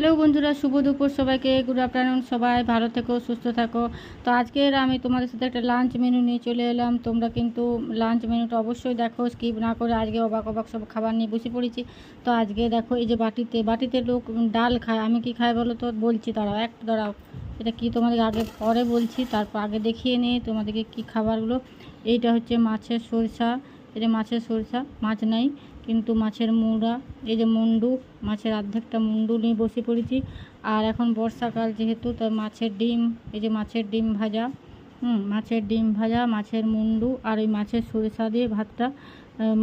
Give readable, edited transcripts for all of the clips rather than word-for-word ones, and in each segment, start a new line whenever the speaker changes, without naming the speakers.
Hello বন্ধুরা, শুভ দুপুর সবাইকে। Good afternoon. সবাই ভালো থেকো, সুস্থ থাকো। তো আজকের আমি তোমাদের সাথে একটা লাঞ্চ মেনু নিয়ে চলে এলাম। তোমরা কিন্তু লাঞ্চ মেনুটা অবশ্যই দেখো, স্কিপ না করে। আজকে অবাক অবাক সব খাবার নিয়ে বসে পড়েছি। তো আজকে দেখো, এই যে বাটিতে লোক ডাল খায়। আমি কি খাই বলো তো? বলছি, দাঁড়াও। এটা কি তোমাদেরকে আগে পরে বলছি, তারপর আগে দেখিয়ে নিয়ে তোমাদেরকে কি খাবারগুলো। এইটা হচ্ছে মাছের সরষা। এটা মাছের সরষা, মাছ নাই কিন্তু মাছের মুড়া। এই যে মুন্ডু, মাছের অর্ধেকটা মুন্ডু নিয়ে বসে পড়েছি। আর এখন বর্ষাকাল যেহেতু, তাই মাছের ডিম, এই যে মাছের ডিম ভাজা, মাছের ডিম ভাজা, মাছের মুন্ডু, আর ওই মাছের সরিষা দিয়ে ভাতটা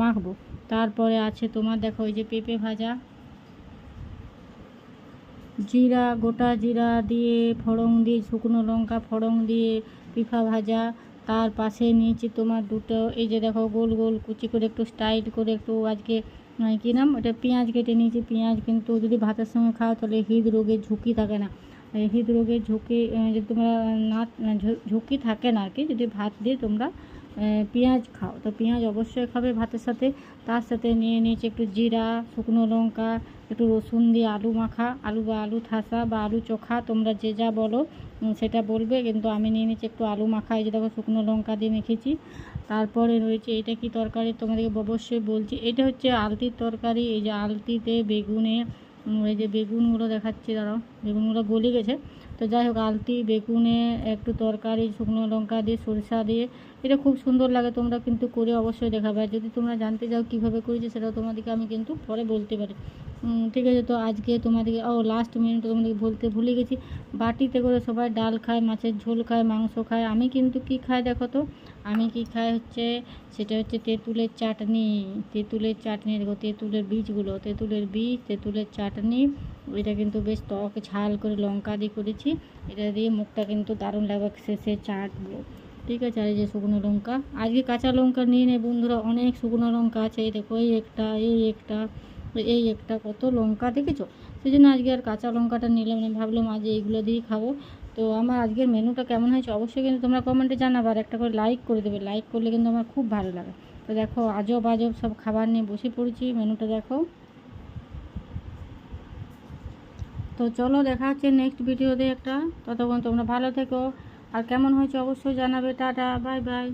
মাখবো। তারপরে আছে তোমার দেখো, এই যে পেঁপে ভাজা, জিরা, গোটা জিরা দিয়ে ফোড়ন দিয়ে, শুকনো লঙ্কা ফোড়ন দিয়ে পিঠা ভাজা। তার পাশে নিয়েছি তোমার দুটো, এই যে দেখো, গোল গোল কুচি করে একটু স্টাইল করে একটু আজকে কী নাম ওটা, পেঁয়াজ কেটে নিয়েছি। পেঁয়াজ কিন্তু যদি ভাতের সঙ্গে খাও তাহলে হৃদরোগের ঝুঁকি থাকে না। হৃদরোগের ঝুঁকি যদি তোমরা না, ঝুঁকি থাকে না আর কি, যদি ভাত দিয়ে তোমরা পেঁয়াজ খাও, তো পেঁয়াজ অবশ্যই খাবে ভাতের সাথে। তার সাথে নিয়ে নিয়েছি একটু জিরা, শুকনো লঙ্কা, একটু রসুন দিয়ে আলু মাখা, আলু বা আলু ঠাসা বা আলু চোখা, তোমরা যে যা বলো সেটা বলবে। কিন্তু আমি নিয়ে নিয়েছি একটু আলু মাখা, এই যে দেখো শুকনো লঙ্কা দিয়ে মেখেছি। তারপরে রয়েছে এটা কি তরকারি তোমাদেরকে অবশ্যই বলছি। এটা হচ্ছে আলতির তরকারি। এই যে আলতিতে বেগুনে, এই যে বেগুনগুলো দেখাচ্ছি, দাঁড়াও, বেগুনগুলো গলে গেছে। তো যাই হোক, আলতি বেগুনে একটু তরকারি, শুকনো লঙ্কা দিয়ে, সরিষা দিয়ে, এটা খুব সুন্দর লাগে। তোমরা কিন্তু করে অবশ্যই দেখাবে। আর যদি তোমরা জানতে চাও কীভাবে করেছি, সেটাও তোমাদেরকে আমি কিন্তু পরে বলতে পারি। ঠিক আছে। তো আজকে তোমাদেরকে লাস্ট মিনিটে তোমাদেরকে বলতে ভুলে গেছি, বাটিতে করে সবাই ডাল খায়, মাছের ঝোল খায়, মাংস খায়। আমি কিন্তু কি খাই দেখো তো, আমি কি খাই হচ্ছে, সেটা হচ্ছে তেঁতুলের চাটনি। তেঁতুলের চাটনি দেখো, তেঁতুলের বীজগুলো, তেঁতুলের বীজ, তেঁতুলের চাটনি। এটা কিন্তু বেশ টক ঝাল করে লঙ্কা দিয়ে করেছি। এটা দিয়ে মুখটা কিন্তু দারুণ লাগবে শেষে চাটবো। ঠিক আছে। আর এই যে শুকনো লঙ্কা, আজকে কাঁচা লঙ্কা নিয়ে নেই বন্ধুরা, অনেক শুকনো লঙ্কা আছে। এই দেখো, এই একটা কত লঙ্কা দেখেছো। সেই জন্য আজকে আর কাঁচা লঙ্কাটা নিলাম না, ভাবলাম আজ এইগুলো দিয়েই খাবো। তো আমার আজকের মেনুটা কেমন হয়েছে অবশ্যই কিন্তু তোমরা কমেন্টে জানাবে, আর একটা করে লাইক করে দেবে। লাইক করলে কিন্তু আমার খুব ভালো লাগে। তো দেখো, আজব সব খাবার নিয়ে বসে পড়েছি। মেনুটা দেখো। তো চলো, দেখা হচ্ছে নেক্সট ভিডিওতে একটা। ততক্ষণ তোমরা ভালো থেকো, আর কেমন হয়েছে অবশ্যই জানাবে। Tata, bye bye.